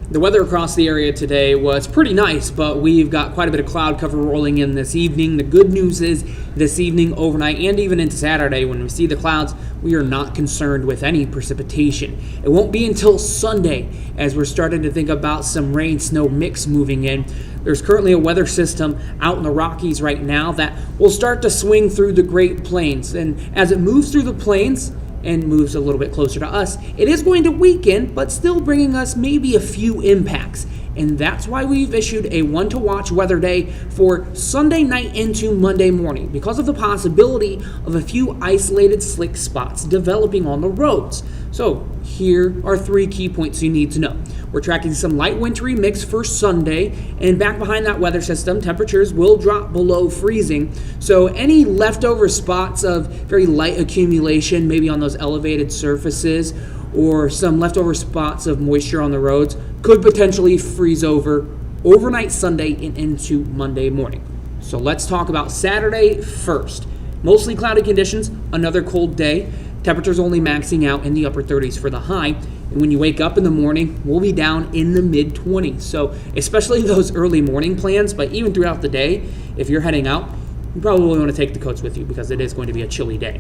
The weather across the area today was pretty nice, but we've got quite a bit of cloud cover rolling in this evening. The good news is this evening, overnight, and even into Saturday, when we see the clouds, we are not concerned with any precipitation. It won't be until Sunday as we're starting to think about some rain-snow mix moving in. There's currently a weather system out in the Rockies right now that will start to swing through the Great Plains. And as it moves through the plains, and moves a little bit closer to us, it is going to weaken, but still bringing us maybe a few impacts. And that's why we've issued a one-to-watch weather day for Sunday night into Monday morning, because of the possibility of a few isolated slick spots developing on the roads. So here are 3 key points you need to know. We're tracking some light wintry mix for Sunday, and back behind that weather system, temperatures will drop below freezing. So any leftover spots of very light accumulation, maybe on those elevated surfaces, or some leftover spots of moisture on the roads, could potentially freeze over overnight Sunday and into Monday morning. So let's talk about Saturday first. Mostly cloudy conditions, another cold day. Temperatures only maxing out in the upper 30s for the high. And when you wake up in the morning, we'll be down in the mid-20s. So especially those early morning plans, but even throughout the day, if you're heading out, you probably want to take the coats with you because it is going to be a chilly day.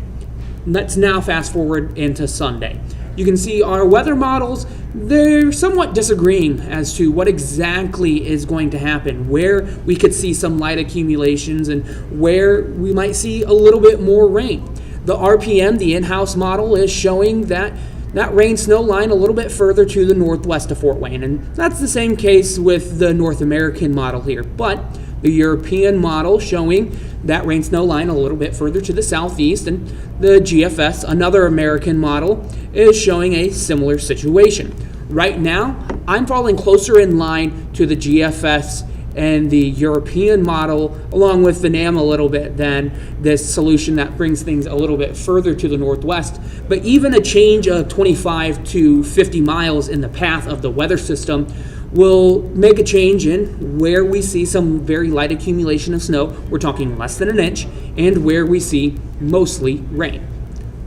Let's now fast forward into Sunday. You can see our weather models, they're somewhat disagreeing as to what exactly is going to happen, where we could see some light accumulations and where we might see a little bit more rain. The RPM, the in-house model, is showing that rain-snow line a little bit further to the northwest of Fort Wayne, and that's the same case with the North American model here. But the European model showing that rain-snow line a little bit further to the southeast, and the GFS, another American model, is showing a similar situation. Right now, I'm falling closer in line to the GFS and the European model, along with the NAM a little bit, than this solution that brings things a little bit further to the northwest. But even a change of 25 to 50 miles in the path of the weather system will make a change in where we see some very light accumulation of snow. We're talking less than an inch, and where we see mostly rain.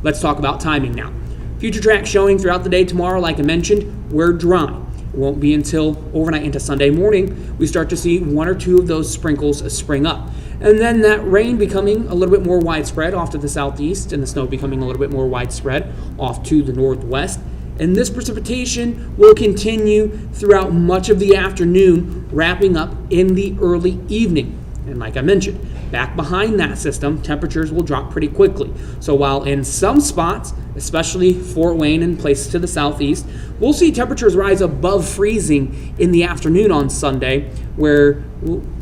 Let's talk about timing now. Future track showing throughout the day tomorrow, like I mentioned, we're dry. It won't be until overnight into Sunday morning we start to see 1 or 2 of those sprinkles spring up. And then that rain becoming a little bit more widespread off to the southeast, and the snow becoming a little bit more widespread off to the northwest. And this precipitation will continue throughout much of the afternoon, wrapping up in the early evening. And like I mentioned, back behind that system, temperatures will drop pretty quickly. So while in some spots, especially Fort Wayne and places to the southeast, we'll see temperatures rise above freezing in the afternoon on Sunday, where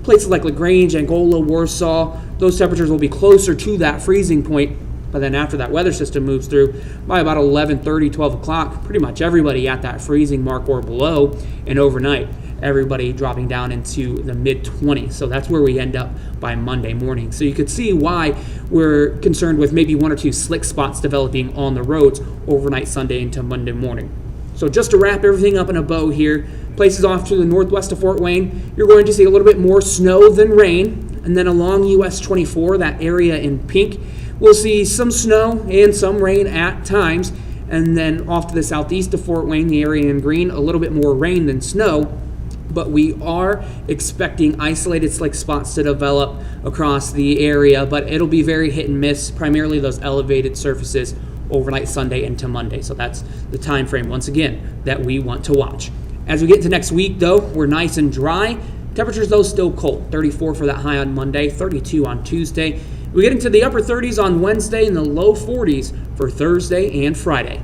places like LaGrange, Angola, Warsaw, those temperatures will be closer to that freezing point. But then after that weather system moves through, by about 11:30, 12 o'clock, pretty much everybody at that freezing mark or below, and overnight, everybody dropping down into the mid-20s. So that's where we end up by Monday morning. So you could see why we're concerned with maybe 1 or 2 slick spots developing on the roads overnight Sunday into Monday morning. So just to wrap everything up in a bow here, places off to the northwest of Fort Wayne, you're going to see a little bit more snow than rain. And then along US 24, that area in pink, we'll see some snow and some rain at times. And then off to the southeast of Fort Wayne, the area in green, a little bit more rain than snow. But we are expecting isolated slick spots to develop across the area, but it'll be very hit and miss, primarily those elevated surfaces overnight Sunday into Monday. So that's the time frame, once again, that we want to watch. As we get into next week, though, we're nice and dry. Temperatures, though, still cold. 34 for that high on Monday, 32 on Tuesday. We get into the upper 30s on Wednesday and the low 40s for Thursday and Friday.